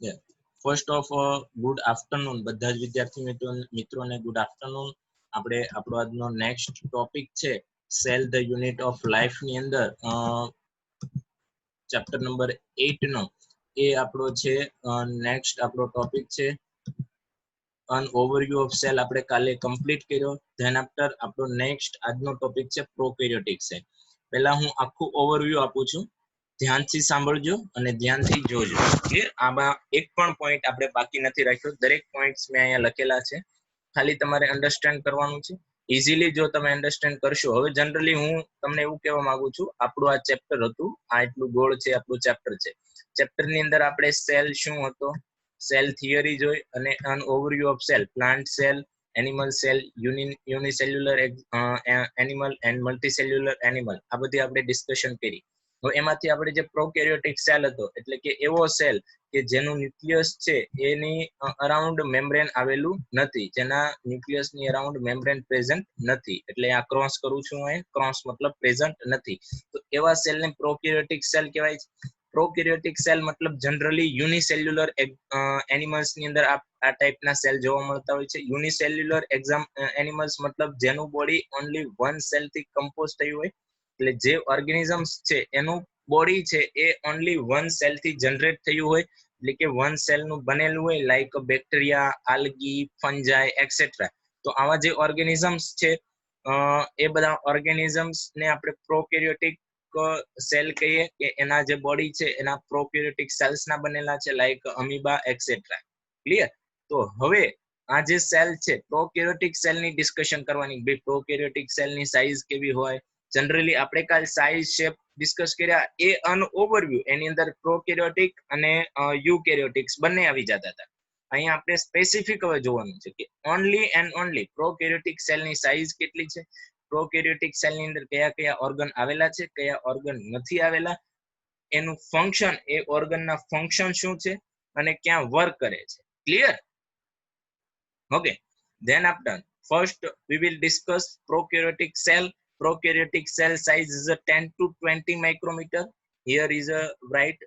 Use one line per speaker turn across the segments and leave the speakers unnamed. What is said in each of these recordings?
Yeah. First of good afternoon બધા જ વિદ્યાર્થી મિત્રોને ગુડ આફ્ટરનૂન. આપણે આપણો આજનો નેક્સ્ટ ટોપિક છે cell the unit of life ની અંદર ચેપ્ટર નંબર 8 નો એ આપણો છે નેક્સ્ટ આપણો ટોપિક છે અન ઓવરવ્યુ ઓફ સેલ. આપણે કાલે કમ્પ્લીટ કર્યો. ધેન આફ્ટર આપણો નેક્સ્ટ આજનો ટોપિક છે પ્રોકેરિયોટિક સેલ. પહેલા હું આખું ઓવરવ્યુ આપું છું, ધ્યાનથી સાંભળજો અને ધ્યાનથી જોજો. ક્લિયર? આમાં એક પણ પોઈન્ટ આપણે બાકી નથી રાખ્યો, દરેક પોઈન્ટ્સ મેં અહીંયા લખેલા છે, ખાલી તમારે અન્ડરસ્ટેન્ડ કરવાનું છે. ઇઝીલી જો તમે અન્ડરસ્ટેન્ડ કરશો. હવે જનરલી હું તમને એવું કહેવા માંગુ છું, આપણું આ ચેપ્ટર હતું, આ એટલું ગોળ છે આપણું ચેપ્ટર છે. ચેપ્ટર ની અંદર આપણે સેલ શું હતો, સેલ થિયરી જોઈ અને an overview of cell, plant cell, animal cell, unicellular animal and multicellular animal, આ બધી આપણે ડિસ્કશન કરી. તો એમાંથી આપણે જે પ્રોકેરિયોટિક સેલ હતો, એટલે કે એવો સેલ કે જેનું ન્યુક્લિયસ છે એની અરાઉન્ડ મેમ્બ્રેન આવેલું નથી, જેના ન્યુક્લિયસ ની અરાઉન્ડ મેમ્બ્રેન પ્રેઝન્ટ નથી. એટલે આ ક્રોસ કરું છું, અહીં ક્રોસ મતલબ પ્રેઝન્ટ નથી. તો એવા સેલને પ્રોકેરિયોટિક સેલ કહેવાય છે. પ્રોકેરિયોટિક સેલ મતલબ જનરલી યુનિસેલ્યુલર એનિમલ્સ ની અંદર આ ટાઈપના સેલ જોવા મળતા હોય છે. યુનિસેલ્યુલર એનિમલ્સ મતલબ જેનું બોડી ઓનલી વન સેલ થી કમ્પોઝ થયું હોય, એટલે જે ઓર્ગેનિઝમ્સ છે એનું બોડી છે એ ઓનલી વન સેલ થી જનરેટ થયું હોય, એટલે કે વન સેલ નું બનેલું હોય, લાઈક બેક્ટેરિયા, આલ્ગી, ફંજાઈ એક્સેટ્રા. તો આવા જે ઓર્ગેનિઝમ્સ છે એ બધા ઓર્ગેનિઝમ્સ ને આપણે પ્રોકેરિયોટિક સેલ કહીએ, કે એના જે બોડી છે એના પ્રોકેરિયોટિક સેલ્સ ના બનેલા છે, લાઈક અમીબા એક્સેટ્રા. ક્લિયર? તો હવે આ જે સેલ છે પ્રોકેરિયોટિક સેલ ની ડિસ્કશન કરવાની. ભાઈ પ્રોકેરિયોટિક સેલ ની સાઈઝ કેવી હોય, જનરલી આપણે કાલ સાઈઝ શેપ ડિસ્કસ કર્યા, એ અન ઓવરવ્યુ એની અંદર પ્રોકેરિયોટિક અને યુકેરિયોટિક્સ બંને આવી જતા હતા. અહીંયા આપણે સ્પેસિફિક હવે જોવાનું છે કે only and only prokaryotic cell ની સાઈઝ કેટલી છે, પ્રોકેરિયોટિક સેલ ની અંદર કયા કયા ઓર્ગન આવેલા છે, કયા ઓર્ગન નથી આવેલા, એનું ફંક્શન, એ ઓર્ગન ના ફંક્શન શું છે અને ક્યાં વર્ક કરે છે. Clear? Okay. Then after, first we will discuss prokaryotic cell. Prokaryotic cell size is a 10 to 20 micrometer. Here is a right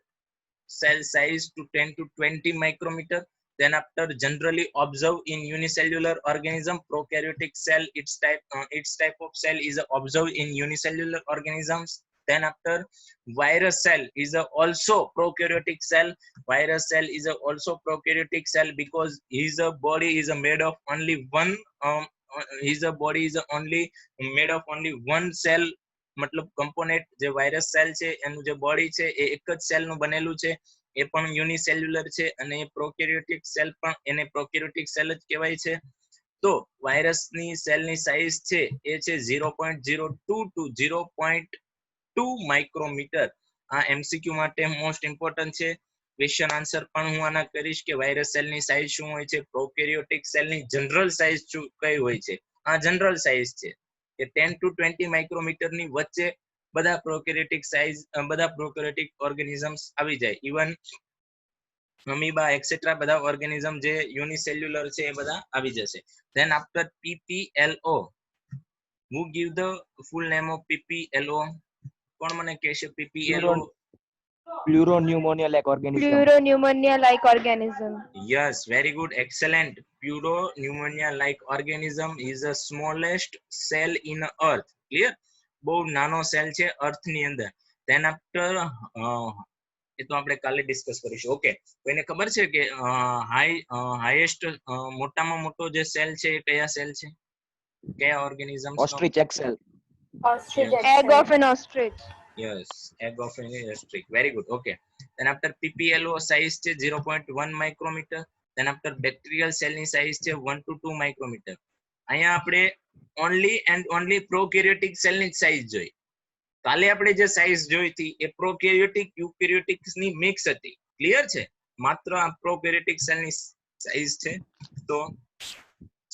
cell size to 10 to 20 micrometer. Then after, generally observed in unicellular organism. Prokaryotic cell, its type of cell is observed in unicellular organisms. Then after, virus cell is also prokaryotic cell. Virus cell is also prokaryotic cell because his body is made of only one his body is only made of only one cell. મતલબ component જે virus cell છે એનું જે body છે એ એક જ cell નું બનેલું છે, એ પણ યુનિસેલ્યુલર છે, અને પ્રોકેરિયોટિક સેલ પણ એને પ્રોકેરિયોટિક સેલ જ કહેવાય છે. તો વાયરસની સેલની સાઈઝ છે એ છે 0.02 ટુ 0.2 માઇક્રોમીટર. આ એમસીક્યુ માટે મોસ્ટ ઇમ્પોર્ટન્ટ છે. ક્વેશ્ચન આન્સર પણ હું આના કરીશ કે વાયરસ સેલની સાઈઝ શું હોય છે, પ્રોકેરિયોટિક સેલની જનરલ સાઈઝ કઈ હોય છે. આ જનરલ સાઈઝ છે કે 10 ટુ 20 માઇક્રોમીટર ની વચ્ચે બધા પ્રોકેરિયોટિક સાઈઝ, બધા પ્રોકેરિયોટિક ઓર્ગેનિઝમ્સ આવી જાય. ઇવન અમીબા એક્સેટ્રા બધા ઓર્ગેનિઝમ જે યુનિસેલ્યુલર છે એ બધા આવી જશે. Than after PPLO, who give the full name of PPLO? કોણ મને કહેશે PPLO?
Pleuropneumonia like organism.
Pleuropneumonia like organism.
Yes, very good, excellent. Pleuropneumonia like organism is the smallest cell in earth. Clear? બહુ નાનો cell છે અર્થ ની અંદર. Than after, એ તો આપણે કાલે ડિસ્કસ કરીશું. ઓકે, તો એને ખબર છે કે હાઈએસ્ટ મોટામાં મોટો જે સેલ છે એ કયા સેલ છે, કયા organism?
Ostrich egg cell.
Ostrich egg of an ostrich.
Yes, egg of an ostrich. Very good. Okay. Then after PPLO size છે 0.1 micrometer. Then after bacterial cell ની size છે 1 to 2 micrometer. અહીંયા આપણે only and only prokaryotic cell ની size જોઈ. કાલે આપણે જે સાઈઝ જોઈ હતી એ પ્રોકેરિયોટિક યુકેરિયોટિક ની મિક્સ હતી. ક્લિયર છે? માત્ર આ પ્રોકેરિયોટિક સેલ ની સાઈઝ છે. તો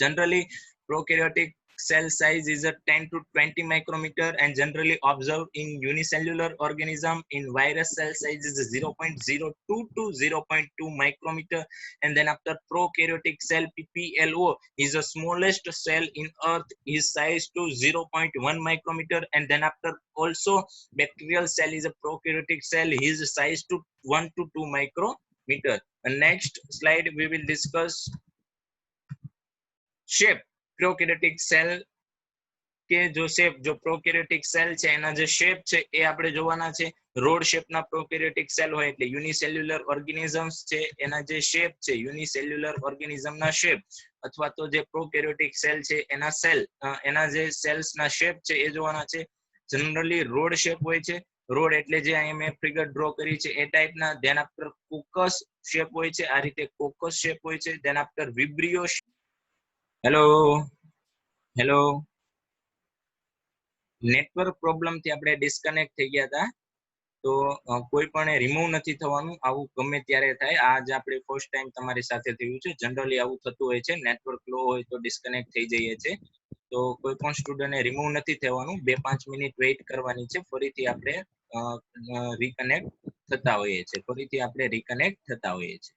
generally prokaryotic cell size is a 10 to 20 micrometer and generally observed in unicellular organism. In virus cell size is 0.02 to 0.2 micrometer. And then after prokaryotic cell PPLO is the smallest cell in earth, is size to 0.1 micrometer. And then after also bacterial cell is a prokaryotic cell, his size to 1 to 2 micrometer. next slide we will discuss shape prokaryotic cell કે જો shape જો prokaryotic cell છે એના જે shape છે એ આપણે જોવાના છે રોડ શેપના પ્રોકેરિયોટિક સેલ હોય એટલે યુનિસેલ્યુલર ઓર્ગેનિઝમ્સ છે એના જે શેપ છે યુનિસેલ્યુલર ઓર્ગેનિઝમના શેપ અથવા તો જે પ્રોકેરિયોટિક સેલ છે એના જે સેલ્સના શેપ છે એ જોવાના છે જનરલી રોડ શેપ હોય છે રોડ એટલે જે અહીં મેં ફિગર ડ્રો કરી છે એ ટાઈપના ધેન આફ્ટર કોકસ શેપ હોય છે આ રીતે કોકસ શેપ હોય છે then after vibrio hello hello network problem થી આપણે ડિસ્કનેક્ટ થઈ ગયા હતા તો કોઈ પણ રિમૂવ નથી થવાનું આવું ગમે ત્યારે થાય આજ આપણે ફર્સ્ટ ટાઈમ તમારી સાથે થયું છે જનરલી આવું થતું હોય છે નેટવર્ક લો હોય તો ડિસ્કનેક્ટ થઈ જઈએ છે તો કોઈ પણ સ્ટુડન્ટને રિમૂવ નથી થવાનું 2-5 મિનિટ વેઇટ કરવાની છે ફરીથી આપણે રીકનેક્ટ થતા હોઈએ છે ફરીથી આપણે રીકનેક્ટ થતા હોઈએ છે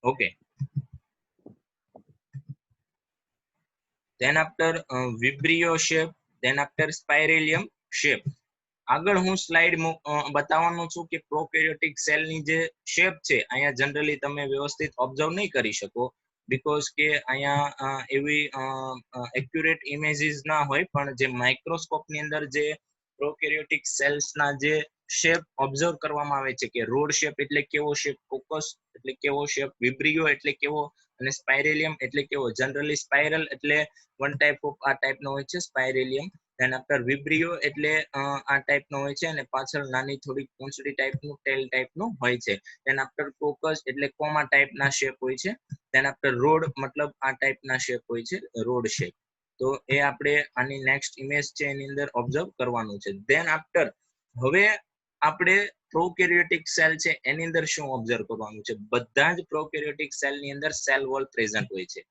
okay then after vibrio shape then after spiralium shape આગળ હું સ્લાઇડ બતાવવાનું છું કે પ્રોકેરિયોટિક સેલની જે શેપ છે અહીંયા જનરલી તમે વ્યવસ્થિત ઓબ્ઝર્વ નહીં કરી શકો બીકોઝ કે અહીંયા એવી એક્યુરેટ ઇમેજીસ ના હોય પણ જે માઇક્રોસ્કોપની અંદર જે પ્રોકેરિયોટિક સેલ્સના જે શેપ ઓબ્ઝર્વ કરવામાં આવે છે કે રોડ શેપ એટલે કેવો શેપ કોકસ એટલે કેવો શેપ વિબ્રિયો એટલે કેવો અને સ્પાઇરેલિયમ એટલે કેવો જનરલી સ્પાઇરલ એટલે વન ટાઈપ ઓફ આ ટાઈપનો હોય છે સ્પાઇરેલિયમ ધેન આફ્ટર વિબ્રિયો એટલે આ ટાઈપનો હોય છે અને પાછળ નાની થોડી પૂંછડી ટાઈપનું ટેલ ટાઈપનું હોય છે ધેન આફ્ટર કોકસ એટલે કોમા ટાઈપના શેપ હોય છે ધેન આફ્ટર રોડ મતલબ આ ટાઈપના શેપ હોય છે રોડ શેપ તો એ આપણે આની નેક્સ્ટ ઇમેજ છે એની અંદર ઓબ્ઝર્વ કરવાનું છે ધેન આફ્ટર હવે આપણે પ્રોકેરિયોટિક સેલ છે એની અંદર શું ઓબ્ઝર્વ કરવાનું છે બધા જ પ્રોકેરિયોટિક સેલની અંદર સેલ વોલ પ્રેઝન્ટ હોય છે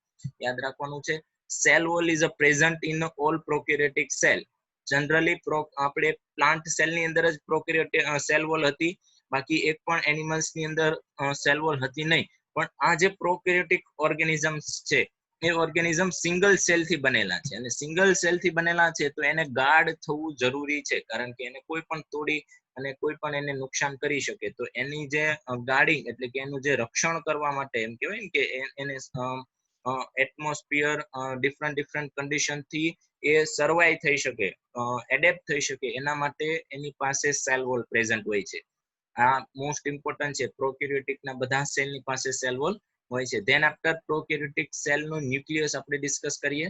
યાદ રાખવાનું છે cell wall is present in all prokaryotic cell generally આપણે પ્લાન્ટ સેલની અંદર જ પ્રોકેરિયોટિક સેલ વોલ હતી બાકી એક પણ એનિમલ્સ ની અંદર સેલ વોલ હતી નહીં પણ આ જે પ્રોકેરિયોટિક ઓર્ગેનિઝમ્સ છે એ ઓર્ગેનિઝમ સિંગલ સેલ થી બનેલા છે અને સિંગલ સેલ થી બનેલા છે તો એને ગાર્ડ થવું જરૂરી છે કારણ કે એને કોઈ પણ તોડી અને કોઈ પણ એને નુકસાન કરી શકે તો એની જે ગાર્ડિંગ એટલે કે એનું જે રક્ષણ કરવા માટે એમ કહેવાય ને કે એને એટમોસ્ફિયર ડિફરન્ટ કન્ડિશન થી એ સર્વાઈવ થઈ શકે એડેપ્ટ થઈ શકે એના માટે એની પાસે સેલ વોલ પ્રેઝન્ટ હોય છે આ મોસ્ટ ઇમ્પોર્ટન્ટ છે પ્રોકેરિયોટિક ના બધા સેલ ની પાસે સેલ વોલ હોય છે ધેન આફ્ટર પ્રોકેરિયોટિક સેલ નું ન્યુક્લિયસ આપણે ડિસ્કસ કરીએ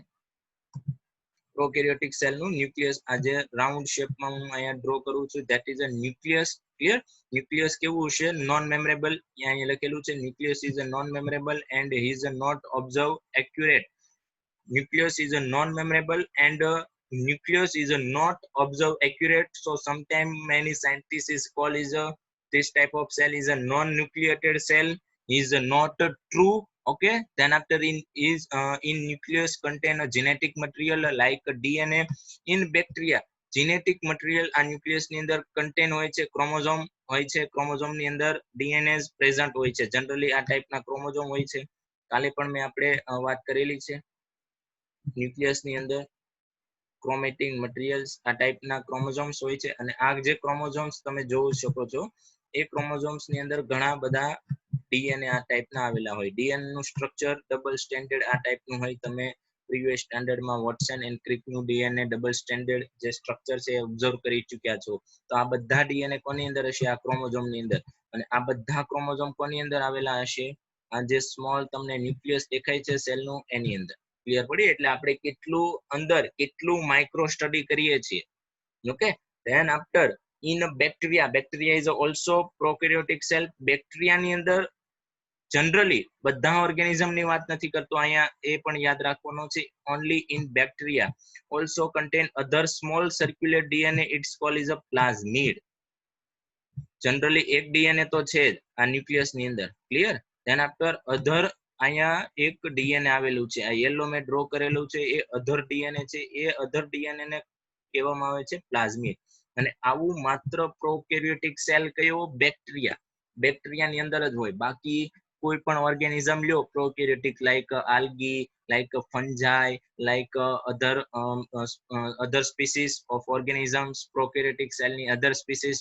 પ્રોકેરિયોટિક સેલ નું ન્યુક્લિયસ આજે રાઉન્ડ શેપમાં હું અહીંયા ડ્રો કરું છું that is a nucleus clear nucleus કેવું છે નોન મેમરેબલ અહીંયા લખેલું છે nucleus is a non memorable and he is not observe accurate nucleus is a non-memorable and nucleus is a not observed accurate so sometimes many scientists is call is a this type of cell is a non-nucleated cell is not true okay then after in nucleus contain a genetic material like DNA in bacteria genetic material આ nucleus ની અંદર contain હોય છે chromosome હોય છે chromosome ની અંદર DNA present હોય છે generally આ type ના chromosome હોય છે કાલે પણ મેં આપણે વાત કરેલી છે ન્યુક્લિયસ ની અંદર ક્રોમેટિન મટીરીયલ્સ આ ટાઈપના ક્રોમોઝોમ્સ હોય છે અને આ જે ક્રોમોઝોમ્સ તમે જોઈ શકો છો એ ક્રોમોઝોમ્સ ની અંદર ઘણા બધા ડીએનએ આ ટાઈપના આવેલા હોય ડીએનએ નું સ્ટ્રક્ચર ડબલ સ્ટેન્ડર્ડ આ ટાઈપનું હોય તમે પ્રીવિયસ સ્ટાન્ડર્ડમાં વોટસન એન્ડ ક્રિક નું ડીએનએ ડબલ સ્ટેન્ડર્ડ જે સ્ટ્રક્ચર છે એ ઓબ્ઝર્વ કરી ચૂક્યા છો તો આ બધા ડીએનએ કોની અંદર હશે આ ક્રોમોઝોમ ની અંદર અને આ બધા ક્રોમોઝોમ કોની અંદર આવેલા હશે આ જે સ્મોલ તમને ન્યુક્લિયસ દેખાય છે સેલનું એની અંદર ક્લિયર પડી એટલે આપણે કેટલું અંદર કેટલું માઇક્રો સ્ટડી કરીએ છીએ okay then after in bacteria is also prokaryotic cell બેક્ટેરિયાની અંદર જનરલી બધા ઓર્ગેનિઝમ ની વાત નથી કરતો અહીંયા એ પણ યાદ રાખવાનો છે only in bacteria also contain other small circulate DNA it's call is a plasmid generally એક ડીએનએ તો છે જ આ ન્યુક્લિયસ ની અંદર ક્લિયર ધેન આફ્ટર અધર અહીંયા એક ડીએનએ આવેલું છે આ યેલો મેં ડ્રો કરેલું છે એ અધર ડીએનએ છે એ અધર ડીએનએ ને કહેવામાં આવે છે પ્લાઝમિડ અને આવું માત્ર પ્રોકેરિયોટિક સેલ કયો બેક્ટેરિયાની અંદર જ હોય બાકી કોઈ પણ ઓર્ગેનિઝમ લ્યો prokaryotic like algae like fungi like other species of organisms prokaryotic cell ની other species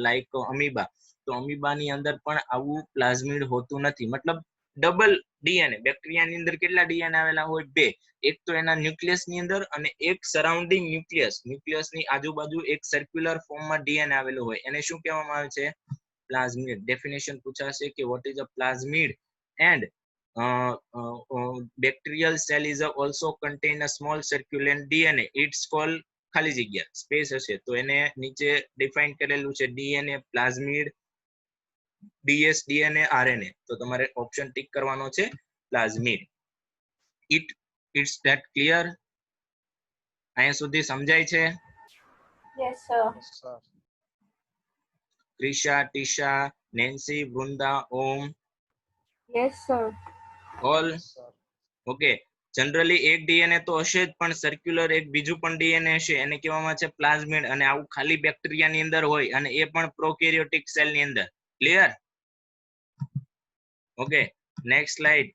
like amoeba તો તો અમીબાની અંદર પણ આવું પ્લાઝમિડ હોતું નથી. મતલબ ડબલ ડીએનએ. બેક્ટેરિયાની અંદર કેટલા ડીએનએ આવેલા હોય? 2. એક તો એના ન્યુક્લિયસ ની અંદર અને એક સરાઉન્ડિંગ ન્યુક્લિયસની આજુબાજુ એક સર્ક્યુલર ફોર્મમાં ડીએનએ આવેલું હોય. એને શું કહેવામાં આવે છે? પ્લાઝમિડ. ડેફિનેશન પૂછાશે કે vote is a plasmid and bacterial cell is also contain a small circulant DNA. It's called ખાલી જગ્યા સ્પેસ હશે તો એને નીચે ડિફાઇન કરેલું છે DNA, plasmid, DS, DNA, RNA. તો તમારે ઓપ્શન ટિક કરવાનો છે પ્લાઝમિડ. It's that clear? અહીંયા સુધી સમજાય છે?
Yes, sir.
Krisha, Tisha, Nancy, Vrinda, Om,
Yes, sir.
All okay. Generally એક ડીએનએ તો હશે જ, પણ સર્ક્યુલર એક બીજું પણ ડીએનએ હશે, એને કહેવામાં છે પ્લાઝમિડ. અને આવું ખાલી બેક્ટેરિયાની અંદર હોય અને એ પણ પ્રોકેરિયોટિક સેલની અંદર. Clear? Okay, next slide.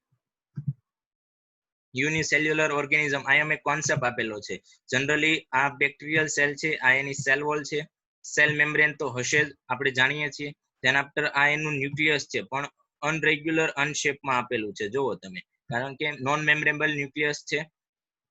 Unicellular organism. અહીંયા મેં કોન્સેપ્ટ આપેલો છે. જનરલી આ બેક્ટેરિયલ સેલ છે, આ એની સેલ વોલ છે. સેલ મેમ્બ્રેન તો હશે જ, આપણે જાણીએ છીએ. ધેન આફ્ટર આ એનું ન્યુક્લિયસ છે, પણ અનરેગ્યુલર અનશેપમાં આપેલું છે. જુઓ તમે, કારણ કે નોન મેમ્બ્રેબલ ન્યુક્લિયસ છે.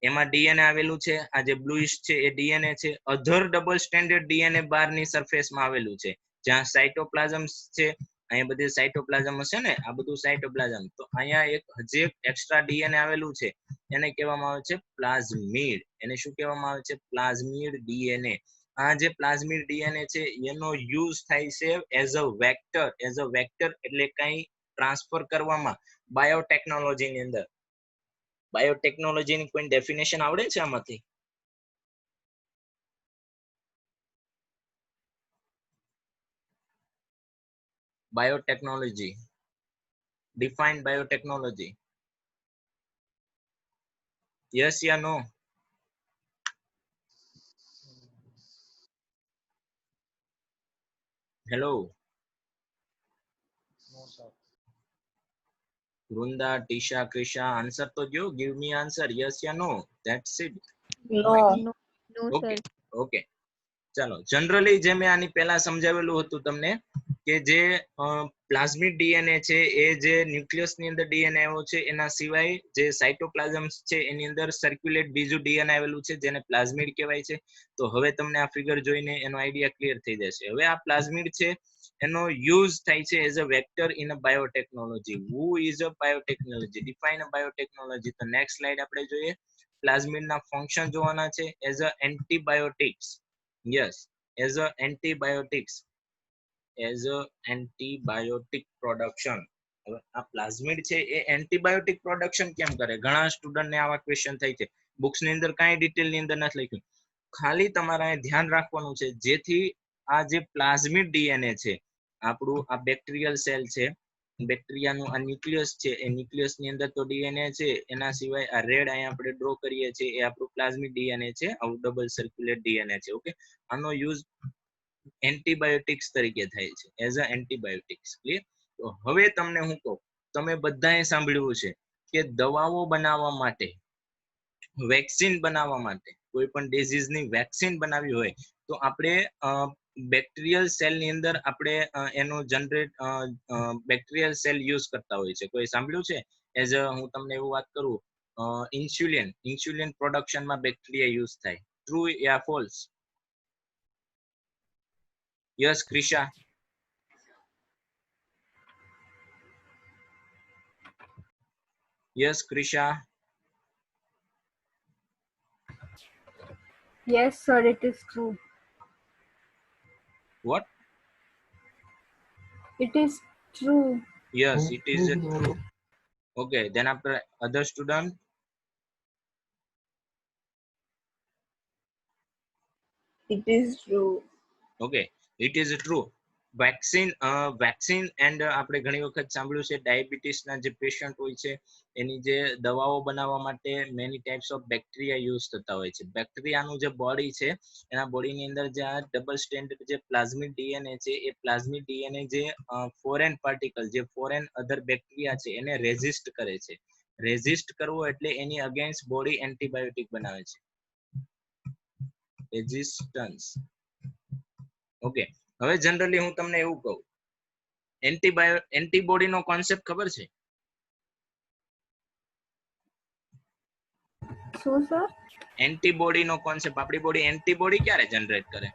એમાં ડીએનએ આવેલું છે. આ જે બ્લુઇશ છે એ ડીએનએ છે. અધર ડબલ સ્ટેન્ડર્ડ ડીએનએ બહારની સરફેસમાં આવેલું છે, જ્યાં સાઇટોપ્લાઝમ છે. અહીંયા બધી સાઇટોપ્લાઝમ હશે ને, આ બધું સાઇટોપ્લાઝમ. તો અહીંયા એક હજી એક્સ્ટ્રા ડીએનએ આવેલું છે, એને કહેવામાં આવે છે પ્લાઝમિડ. એને શું કહેવામાં આવે છે? Plasmid DNA. આ જે પ્લાઝમિડ ડીએનએ છે એનો યુઝ થાય છે as a vector. As a vector એટલે કઈ ટ્રાન્સફર કરવામાં બાયોટેકનોલોજીની અંદર. બાયોટેકનોલોજીની કોઈ ડેફિનેશન આવડે છે આમાંથી? બાયોટેકનોલોજી. Define biotechnology. યસ યા no? Hello Vrinda, Tisha, Krisha, answer તો જો. Give me answer. યસ યા no? That's it.
No.
No,
okay
sir.
Okay, ચાલો. જનરલી જે મેં આની પહેલા સમજાવેલું હતું તમને, કે જે પ્લાઝમિડ ડીએનએ છે એ જે ન્યુક્લિયસ ની અંદર ડીએનએ આવ્યો છે, એના સિવાય જે સાઇટોપ્લાઝમ છે એની અંદર સર્ક્યુલેટ બીજું ડીએનએ આવેલું છે, જેને પ્લાઝમિડ કહેવાય છે. તો હવે તમને આ ફિગર જોઈને એનો આઈડિયા ક્લિયર થઈ જશે. હવે આ પ્લાઝમિડ છે એનો યુઝ થાય છે as a vector in a biotechnology. Who is a biotechnology? Define a biotechnology. તો નેક્સ્ટ સ્લાઇડ આપણે જોઈએ. પ્લાઝમિડ ના ફંક્શન જોવાના છે. As a antibiotics. Yes, as a antibiotics. As a antibiotic production. હવે આ પ્લાઝમિડ છે એ એન્ટીબાયોટિક પ્રોડક્શન કેમ કરે? ઘણા સ્ટુડન્ટને આવા ક્વેશ્ચન થાય છે. બુક્સ ની અંદર કાંઈ ડિટેલ ની અંદર નથી લખ્યું. ખાલી તમારે ધ્યાન રાખવાનું છે, જેથી આ જે પ્લાઝમિડ ડીએનએ છે, આપણું આ બેક્ટેરિયલ સેલ છે, બેક્ટેરિયાનું આ ન્યુક્લિયસ છે, એ ન્યુક્લિયસ ની અંદર તો ડીએનએ છે. એના સિવાય આ રેડ અહીંયા આપણે ડ્રો કરીએ છીએ એ આપણું પ્લાઝમિડ ડીએનએ છે. આવું ડબલ સર્ક્યુલેટ ડીએનએ છે. ઓકે, આનો યુઝ એન્ટીબાયોટિક્સ તરીકે થાય છે, એઝ અ એન્ટીબાયોટિક્સ. ક્લિયર? તો હવે તમને હું કહું, તમે બધાએ સાંભળ્યું છે કે દવાઓ બનાવવા માટે, વેક્સિન બનાવવા માટે, કોઈ પણ ડિઝીઝની વેક્સિન બનાવવી હોય તો આપણે બેક્ટેરિયલ સેલ ની અંદર આપણે એનો જનરેટ બેક્ટેરિયલ સેલ યુઝ કરતા હોય છે. કોઈ સાંભળ્યું છે? એઝ હું તમને એવું વાત કરું, ઇન્સ્યુલિન પ્રોડક્શનમાં બેક્ટેરિયા યુઝ થાય. True yeah false? Yes Krisha? Yes Krisha?
Yes, sir, it is true.
What?
It is true.
Yes, it is true. Okay, then after other student?
It is true.
Okay, it is true. Vaccine and આપણે ઘણી વખત સાંભળ્યું છે ડાયાબિટીસના જે patient હોય છે એની જે દવાઓ બનાવવા માટે many types of bacteria use થતા હોય છે. બેક્ટેરિયાનું જે બોડી છે એના બોડીની અંદર જે આ ડબલ સ્ટેન્ડર્ડ જે પ્લાઝમિડ ડીએનએ છે એ પ્લાઝમિડ ડીએનએ જે ફોરેન પાર્ટિકલ, જે ફોરેન અધર બેક્ટેરિયા છે એને રેઝિસ્ટ કરે છે. રેઝિસ્ટ કરવો એટલે એની અગેન્સ્ટ બોડી એન્ટીબાયોટિક બનાવે છે. રેઝિસ્ટન્સ. ઓકે, હવે જનરલી હું તમને એવું કહું એન્ટીબોડી નો કોન્સેપ્ટ ખબર છે?
શું સર?
એન્ટીબોડી નો કોન્સેપ્ટ, આપણી બોડી એન્ટીબોડી ક્યારે જનરેટ કરે?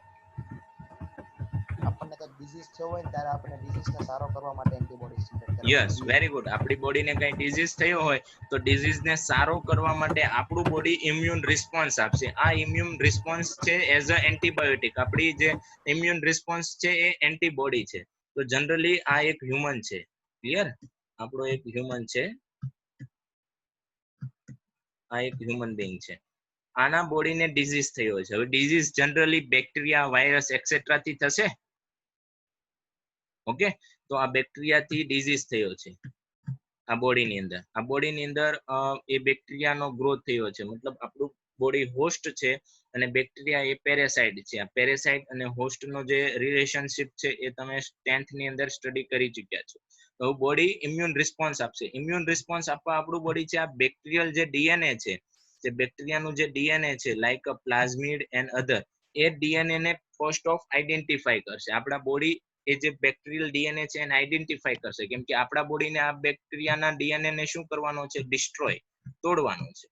આપણને કઈ ડિઝીઝ થયો હોય ને ત્યારે આપણે ડિઝીઝને સારો કરવા માટે એન્ટીબોડીઝ જનરેટ કરે.
Yes, very good. આપણી બોડીને કઈ ડિઝીઝ થયો હોય તો ડિઝીઝને સારો કરવા માટે આપણું બોડી ઇમ્યુન રિસ્પોન્સ આપશે. આ ઇમ્યુન રિસ્પોન્સ છે એઝ અ એન્ટીબાયોટિક. આપણી જે ઇમ્યુન રિસ્પોન્સ છે એ એન્ટીબોડી છે. તો જનરલી આ એક હ્યુમન છે. ક્લિયર? આપણો એક હ્યુમન છે, આ એક હ્યુમન બીંગ છે. આના બોડીને ડિઝીઝ થયો છે. હવે disease generally bacteria, virus et cetera થી થશે. ઓકે, તો આ બેક્ટેરિયા થી ડિઝીઝ થયો છે આ બોડીની અંદર. આ બોડીની અંદર એ બેક્ટેરિયાનો ગ્રોથ થયો છે. મતલબ આપણું બોડી હોસ્ટ છે અને બેક્ટેરિયા એ પેરેસાઇટ છે. આ પેરેસાઇટ અને હોસ્ટ નો જે રિલેશનશિપ છે એ તમે 10th ની અંદર સ્ટડી કરી ચૂક્યા છો. તો બોડી ઇમ્યુન રિસ્પોન્સ આપશે. ઇમ્યુન રિસ્પોન્સ આપવા આપણું બોડી છે આ બેક્ટેરિયલ જે ડીએનએ છે, જે બેક્ટેરિયાનું જે ડીએનએ છે like a plasmid and other, A DNA ને ફર્સ્ટ ઓફ આઈડેન્ટિફાઈ કરશે. આપણા બોડી એ જે બેક્ટેરિયલ ડીએનએ છે એને આઈડેન્ટિફાઈ કરશે, કેમ કે આપણા બોડીને આ બેક્ટેરિયાના ડીએનએ ને શું કરવાનો છે? ડિસ્ટ્રોય, તોડવાનો છે.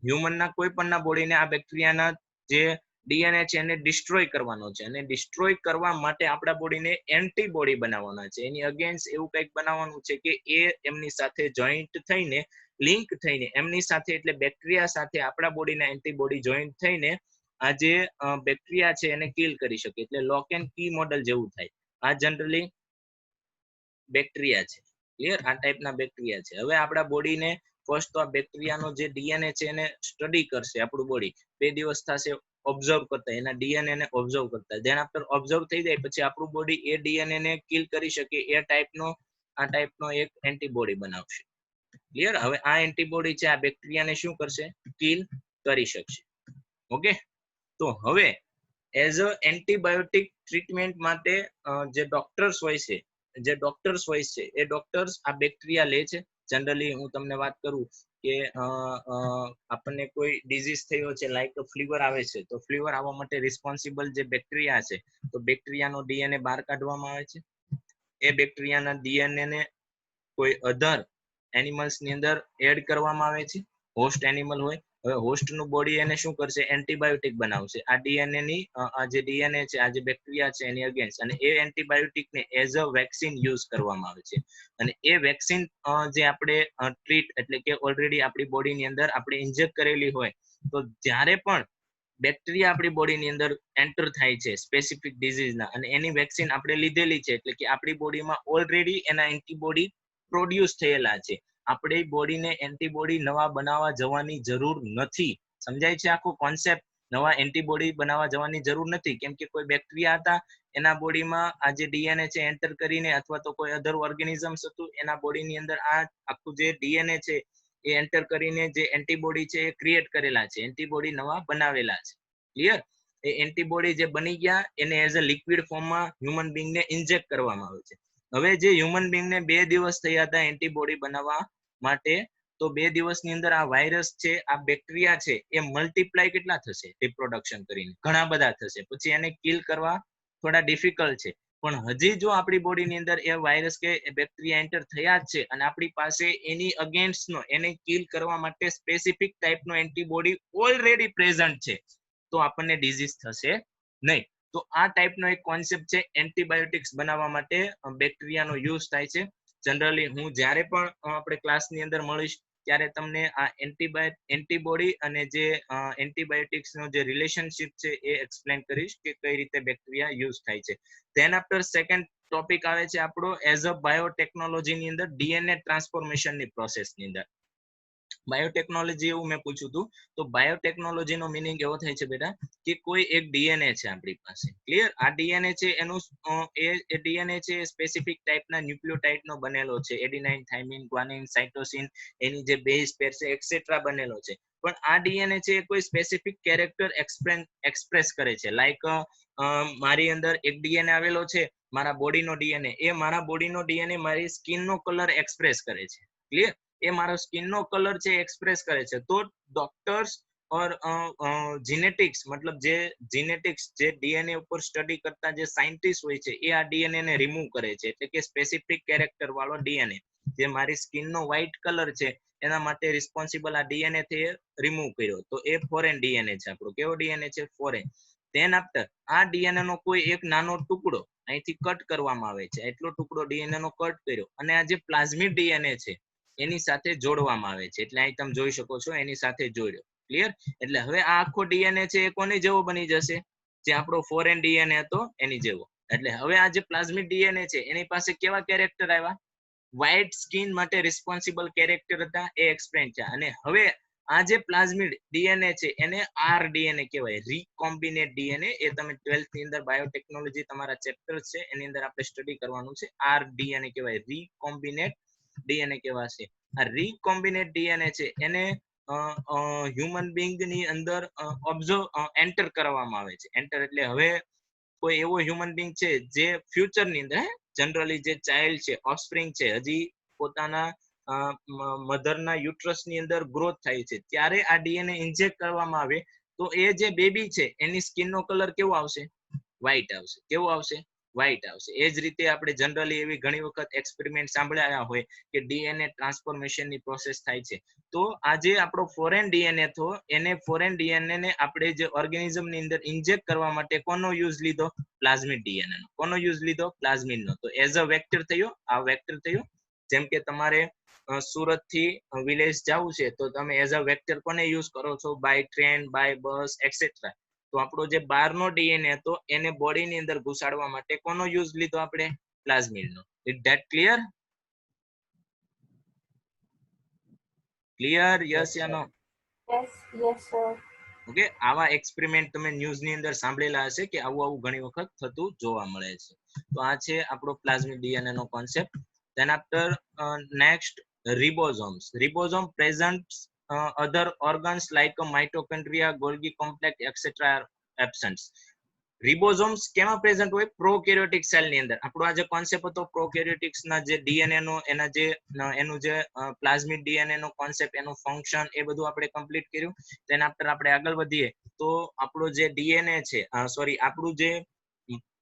હ્યુમનના કોઈ પણના બોડીને આ બેક્ટેરિયાના જે ડીએનએ છે એને ડિસ્ટ્રોય કરવાનો છે, અને ડિસ્ટ્રોય કરવા માટે આપણા બોડીને એન્ટીબોડી બનાવવાના છે. એની અગેન્સ્ટ એવું કંઈક બનાવવાનું છે કે એ એમની સાથે જોઈન્ટ થઈને, લિંક થઈને, એમની સાથે એટલે બેક્ટેરિયા સાથે આપણા બોડીના એન્ટીબોડી જોઈન્ટ થઈને આ જે બેક્ટેરિયા છે એને કિલ કરી શકે. એટલે લોક એન્ડ કી મોડલ જેવું થાય. આ જનરલી બેક્ટેરિયા છે. ક્લિયર? આ ટાઈપના બેક્ટેરિયા છે. હવે આપણા બોડીને ફર્સ્ટ તો આ બેક્ટેરિયાનો જે ડીએનએ છે એને સ્ટડી કરશે આપણું બોડી. 2 દિવસ થશે ઓબ્ઝર્વ કરતા, એના ડીએનએ ને ઓબ્ઝર્વ કરતા. ધેન આફ્ટર ઓબ્ઝર્વ થઈ જાય પછી આપણું બોડી એ ડીએનએ ને કિલ કરી શકે એ ટાઈપનો એક એન્ટીબોડી બનાવશે. ક્લિયર? હવે આ એન્ટીબોડી છે આ બેક્ટેરિયાને શું કરશે? કિલ કરી શકશે. ઓકે, તો હવે એઝ અ એન્ટીબાયોટિક ટ્રીટમેન્ટ માટે જે ડોક્ટર્સ હોય છે એ ડોક્ટર્સ આ બેક્ટેરિયા લે છે. જનરલી હું તમને વાત કરું કે આપણને કોઈ ડિઝીઝ થયો છે, લાઈક ફ્લીવર આવે છે, તો ફ્લીવર આવવા માટે રિસ્પોન્સિબલ જે બેક્ટેરિયા છે, તો બેક્ટેરિયાનો ડીએનએ બહાર કાઢવામાં આવે છે. એ બેક્ટેરિયાના ડીએનએ ને કોઈ અધર એનિમલ્સ ની અંદર એડ કરવામાં આવે છે. હોસ્ટ એનિમલ હોય, હવે હોસ્ટ નું બોડી એને શું કરશે? એન્ટીબાયોટિક બનાવશે આ ડીએનએ ની, આ જે ડીએનએ છે, આ જે બેક્ટેરિયા છે એની અગેન્સ્ટ, અને એ એન્ટીબાયોટિક ને એઝ અ વેક્સિન યુઝ કરવામાં આવે છે. અને એ વેક્સિન જે આપણે ટ્રીટ એટલે કે ઓલરેડી આપણી બોડીની અંદર આપણે ઇન્જેક્ટ કરેલી હોય, તો જ્યારે પણ બેક્ટેરિયા આપણી બોડીની અંદર એન્ટર થાય છે સ્પેસિફિક ડિઝીઝના, અને એની વેક્સિન આપણે લીધેલી છે, એટલે કે આપણી બોડીમાં ઓલરેડી એના એન્ટીબોડી પ્રોડ્યુસ થયેલા છે. આપણે બોડીને એન્ટીબોડી નવા બનાવવા જવાની જરૂર નથી. સમજાય છે આખો કોન્સેપ્ટ? નવા એન્ટીબોડી બનાવવા જવાની જરૂર નથી, કેમ કે કોઈ બેક્ટેરિયા હતા એના બોડીમાં આ જે ડીએનએ છે એન્ટર કરીને, અથવા તો કોઈ અધર ઓર્ગેનિઝમ્સ હતું એના બોડીની અંદર આ આખું જે ડીએનએ છે એ એન્ટર કરીને જે એન્ટીબોડી છે એ ક્રિએટ કરેલા છે, એન્ટીબોડી નવા બનાવેલા છે. ક્લિયર? એ એન્ટીબોડી જે બની ગયા એને એઝ અ લિક્વિડ ફોર્મમાં હ્યુમન બીંગને ઇન્જેક્ટ કરવામાં આવે છે. હવે જે હ્યુમન બીંગને 2 દિવસ થયા હતા એન્ટીબોડી બનાવવા માટે, તો 2 દિવસની અંદર આ વાયરસ છે, આ બેક્ટેરિયા છે, એ મલ્ટીપ્લાય કેટલા થશે? રિપ્રોડક્શન કરીને ઘણા બધા થશે. પછી એને કિલ કરવા થોડા ડિફિકલ્ટ છે, પણ હજી જો આપણી બોડીની અંદર એ વાયરસ કે બેક્ટેરિયા એન્ટર થયા જ છે અને આપણી પાસે એની અગેન્સ્ટનો, એને કિલ કરવા માટે સ્પેસિફિક ટાઈપનો એન્ટીબોડી ઓલરેડી પ્રેઝન્ટ છે, તો આપણને ડિઝીઝ થશે નહીં. તો આ ટાઈપનો એક કોન્સેપ્ટ છે. એન્ટીબાયોટિક્સ બનાવવા માટે બેક્ટેરિયાનો યુઝ થાય છે. જનરલી હું જ્યારે પણ આપણે ક્લાસની અંદર મળીશ ત્યારે તમને આ એન્ટીબોડી અને જે એન્ટીબાયોટિક્સનો જે રિલેશનશિપ છે એ એક્સપ્લેન કરીશ કે કઈ રીતે બેક્ટેરિયા યુઝ થાય છે. ધેન આફ્ટર સેકન્ડ ટોપિક આવે છે આપણો એઝ અ બાયોટેકનોલોજીની અંદર ડીએનએ ટ્રાન્સફોર્મેશનની પ્રોસેસની અંદર. બાયોટેકનોલોજી એવું મેં પૂછ્યું હતું, તો બાયોટેકનોલોજી નો મિનિંગ એવો થાય છે બેટા કે કોઈ એક ડીએનએ છે આપણી પાસે. ક્લિયર? આ ડીએનએ છે એનું એ ડીએનએ છે સ્પેસિફિક ટાઈપના ન્યુક્લિયોટાઇડ નો બનેલો છે. એડિનાઇન, થાઇમિન, ગ્વાનિન, સાઇટોસિન, એની જે બેઝ પેર છે એક્સેટ્રા બનેલો છે. પણ આ ડીએનએ છે કોઈ સ્પેસિફિક કેરેક્ટર એક્સપ્રેસ કરે છે. લાઈક મારી અંદર એક ડીએનએ આવેલો છે, મારા બોડીનો ડીએનએ, એ મારા બોડીનો ડીએનએ મારી સ્કિનનો કલર એક્સપ્રેસ કરે છે. ક્લિયર? એ મારો સ્કિનનો કલર છે એક્સપ્રેસ કરે છે. તો ડોક્ટર્સ और જીનેટિક્સ મતલબ જે જીનેટિક્સ જે ડીએનએ ઉપર સ્ટડી કરતા જે સાયન્ટિસ્ટ હોય છે એ આ ડીએનએ ને રિમૂવ કરે છે, એટલે કે સ્પેસિફિક કેરેક્ટર વાળો ડીએનએ જે મારી સ્કિન નો વ્હાઇટ કલર છે એના માટે રિસ્પોન્સિબલ આ ડીએનએ થી રિમૂવ કર્યો, તો એ ફોરેન ડીએનએ છે આપણો. કેવો ડીએનએ છે? ફોરેન. ધેન આફ્ટર આ ડીએનએ નો કોઈ એક નાનો ટુકડો અહીંથી કટ કરવામાં આવે છે, એટલો ટુકડો ડીએનએ નો કટ કર્યો અને આ જે પ્લાઝમિડ ડીએનએ છે એની સાથે જોડવામાં આવે છે, એટલે અહીં તમે જોઈ શકો છો એની સાથે જોડ્યો. ક્લિયર? એટલે હવે આ આખો ડીએનએ છે એ કોની જેવો બની જશે? જે આપણો ફોરેન ડીએનએ હતો એની જેવો. એટલે હવે આ જે પ્લાઝમિડ ડીએનએ છે એની પાસે કેવા કેરેક્ટર આવ્યા? વ્હાઇટ સ્કિન માટે રિસ્પોન્સિબલ કેરેક્ટર હતા, એ એક્સપ્લેન છે. અને હવે આ જે પ્લાઝમિડ ડીએનએ છે એને આર ડીએનએ કહેવાય, રીકોમ્બિનેટ ડીએનએ. એ તમે 12th ની અંદર બાયોટેકનોલોજી તમારા ચેપ્ટર છે એની અંદર આપણે સ્ટડી કરવાનું છે. આર ડીએનએ કહેવાય, રીકોમ્બિનેટ ડીએનએ કહેવાશે. આ રીકોમ્બિનેટ ડીએનએ છે એને હ્યુમન બીંગ ની અંદર ઓબ્ઝર્વ એન્ટર કરવામાં આવે છે. એન્ટર એટલે હવે કોઈ એવો હ્યુમન બીંગ છે જે ફ્યુચર ની અંદર જનરલી જે ચાઇલ્ડ છે, ઓફસ્પ્રિંગ છે, હજી પોતાના મધરના યુટ્રસ ની અંદર ગ્રોથ થાય છે ત્યારે આ ડીએનએ ઇન્જેક્ટ કરવામાં આવે તો એ જે બેબી છે એની સ્કિન નો કલર કેવો આવશે? વ્હાઇટ આવશે. કેવો આવશે? વ્હાઇટ આવશે. એ જ રીતે આપણે જનરલી એવી ઘણી વખત એક્સપેરિમેન્ટ સાંભળ્યા હોય કે ડીએનએ ટ્રાન્સફોર્મેશન ની પ્રોસેસ થાય છે. તો આજે આપણો ફોરેન ડીએનએ તો એને ફોરેન ડીએનએ ને આપણે જે ઓર્ગેનિઝમ ની અંદર ઇન્જેક્ટ કરવા માટે કોનો યુઝ લીધો? પ્લાઝમિડ ડીએનએ નો. કોનો યુઝ લીધો? પ્લાઝમિડ નો. તો એઝ અ વેક્ટર થયો, આ વેક્ટર થયો. જેમ કે તમારે સુરત થી વિલેજ જવું છે તો તમે એઝ અ વેક્ટર કોને યુઝ કરો છો? By train, by bus etcetera. તો આપણો જે બહારનો ડીએનએ હતો એને બોડી ની અંદર ઘુસાડવા માટે કોનો યુઝ લીધો આપણે? પ્લાઝમિડ નો. Is that clear? Clear? Yes યા no?
Yes, yes, sir.
Okay, આવા એક્સપેરિમેન્ટ તમે ન્યૂઝ ની અંદર સાંભળેલા હશે કે આવું આવું ઘણી વખત થતું જોવા મળે છે. તો આ છે આપણો પ્લાઝમિડ ડીએનએ નો concept. Then after next ribosomes. Ribosome presents other organs like a mitochondria, Golgi complex, etc. are absent. Ribosomes કેમાં પ્રેઝન્ટ હોય? પ્રોકેરિયોટિક સેલ ની અંદર. આપણો આ જે કોન્સેપ્ટ હતો પ્રોકેરિયોટિક્સ ના જે ડીએનએ નો એના જે એનું જે પ્લાઝમિડ ડીએનએ નો કોન્સેપ્ટ, એનું ફંક્શન, એ બધું આપણે કમ્પ્લીટ કર્યું. તેના આફ્ટર આપણે આગળ વધીએ તો આપણો જે ડીએનએ છે, સોરી આપણું જે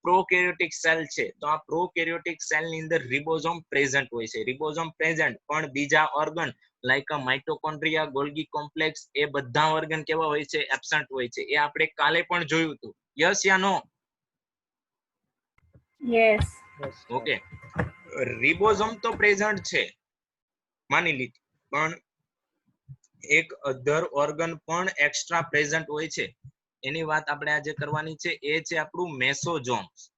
પ્રોકેરિયોટિક સેલ છે, તો આ પ્રોકેરિયોટિક સેલ ની અંદર રિબોઝોમ પ્રેઝન્ટ હોય છે. રિબોઝોમ પ્રેઝન્ટ, પણ બીજા organ like a mitochondria, Golgi complex, એ બધા ઓર્ગન કેવા હોય છે? એબ્સન્ટ હોય છે. એ આપણે કાલે પણ જોયું હતું. યસ યા no?
Yes.
Yes,
okay, ribosome તો પ્રેઝન્ટ છે માની લીધું, પણ એક અધર ઓર્ગન પણ એક્સ્ટ્રા પ્રેઝન્ટ હોય છે. એની વાત આપણે આજે કરવાની છે. એ છે આપણું મેસોઝોમ્સ.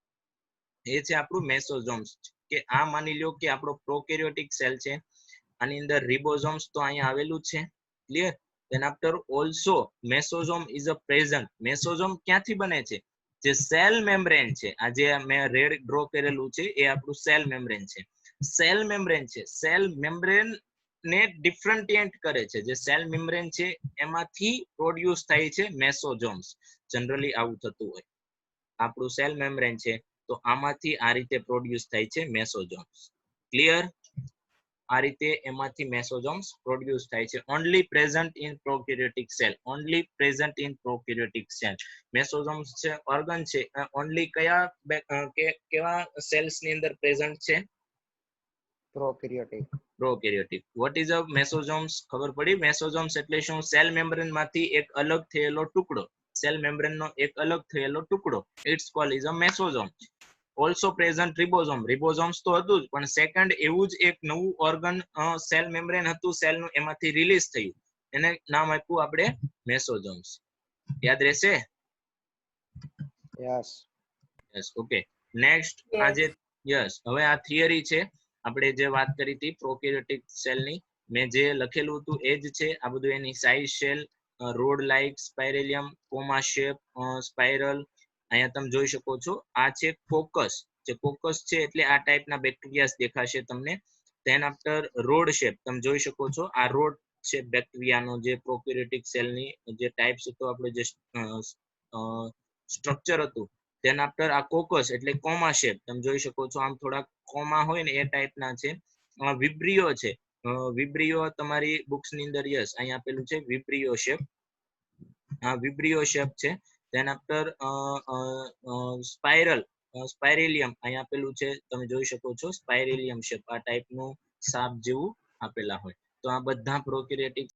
એ છે આપણું મેસોઝોમ્સ. કે આ માની લ્યો કે આપણો પ્રોકેરિયોટિક સેલ છે, આની અંદર રિબોઝોમ્સ તો અહીંયા આવેલું છે. Clear? then after also mesosome is a present. મેસોઝોમ ક્યાંથી બને છે? જે સેલ મેમ્બ્રેન છે, આ જે મેં રેડ ડ્રો કરેલું છે એ આપણું સેલ મેમ્બ્રેન છે. સેલ મેમ્બ્રેન છે, સેલ મેમ્બ્રેન ને ડિફરન્ટિએટ કરે છે. જે સેલ મેમ્બ્રેન છે એમાંથી પ્રોડ્યુસ થાય છે મેસોઝોમ્સ. જનરલી આવું થતું હોય. આપણું સેલ મેમ્બ્રેન છે તો આમાંથી આ રીતે પ્રોડ્યુસ થાય છે મેસોઝોમ્સ. ક્લિયર? આ રીતે એમાંથી મેસોઝોમ્સ પ્રોડ્યુસ થાય છે. Only present in prokaryotic cell. Only present in prokaryotic cell. Mesosomes છે ઓર્ગન છે, ઓન્લી કયા કેવા સેલ્સ ની અંદર પ્રેઝન્ટ છે?
Prokaryotic.
Prokaryotic. What is a mesosomes? ખબર પડી? મેસોઝોમ્સ એટલે શું? સેલ મેમ્બ્રેન માંથી એક અલગ થયેલો ટુકડો. સેલ મેમ્બ્રેન નો એક અલગ થયેલો ટુકડો. It's called is a mesosome. Also present ribosome. Ribosomes તો હતું જ, પણ સેકન્ડ એવું જ એક નવું ઓર્ગન સેલ મેમ્બ્રેન હતું સેલનું, એમાંથી રિલીઝ થયું. એને નામ આપ્યું આપણે મેસોઝોમ્સ. યાદ રહેશે?
Yes.
Yes. Okay, next.
Yes.
આજે યસ, હવે આ થિયરી છે. આપણે જે વાત કરી હતી પ્રોકેરિયોટિક સેલની, મેં જે લખેલું હતું એ જ છે. આ બધું એની size shell, rod like, spirillum, coma shape, spiral. અહીંયા તમે જોઈ શકો છો. આ છે કોકસ. જે કોકસ છે એટલે આ ટાઈપના બેક્ટેરિયાસ દેખાશે તમને. ધેન આફ્ટર રોડ શેપ, તમે જોઈ શકો છો. આ રોડ શેપ બેક્ટેરિયાનો જે પ્રોકેરિયોટિક સેલની જે ટાઈપ્સ હતો, આપણે જે સ્ટ્રક્ચર હતું. ધેન આફ્ટર આ કોકસ એટલે કોમા શેપ, તમે જોઈ શકો છો. આમ થોડા કોમા હોય ને એ ટાઈપના છે. વિબ્રિયો છે. વિબ્રિયો તમારી બુક્સ ની અંદર યસ અહીંયા આપેલું છે વિબ્રિયો શેપ. વિબ્રિયો શેપ છે. ધેન આફ્ટર સ્પાઇરલ સ્પાઇરેલિયમ અહીંયા આપેલું છે, તમે જોઈ શકો છો સ્પાઇરેલિયમ શેપ આ ટાઈપનું સાપ જેવું આપેલા હોય. તો આ બધા પ્રોકેરિયોટિક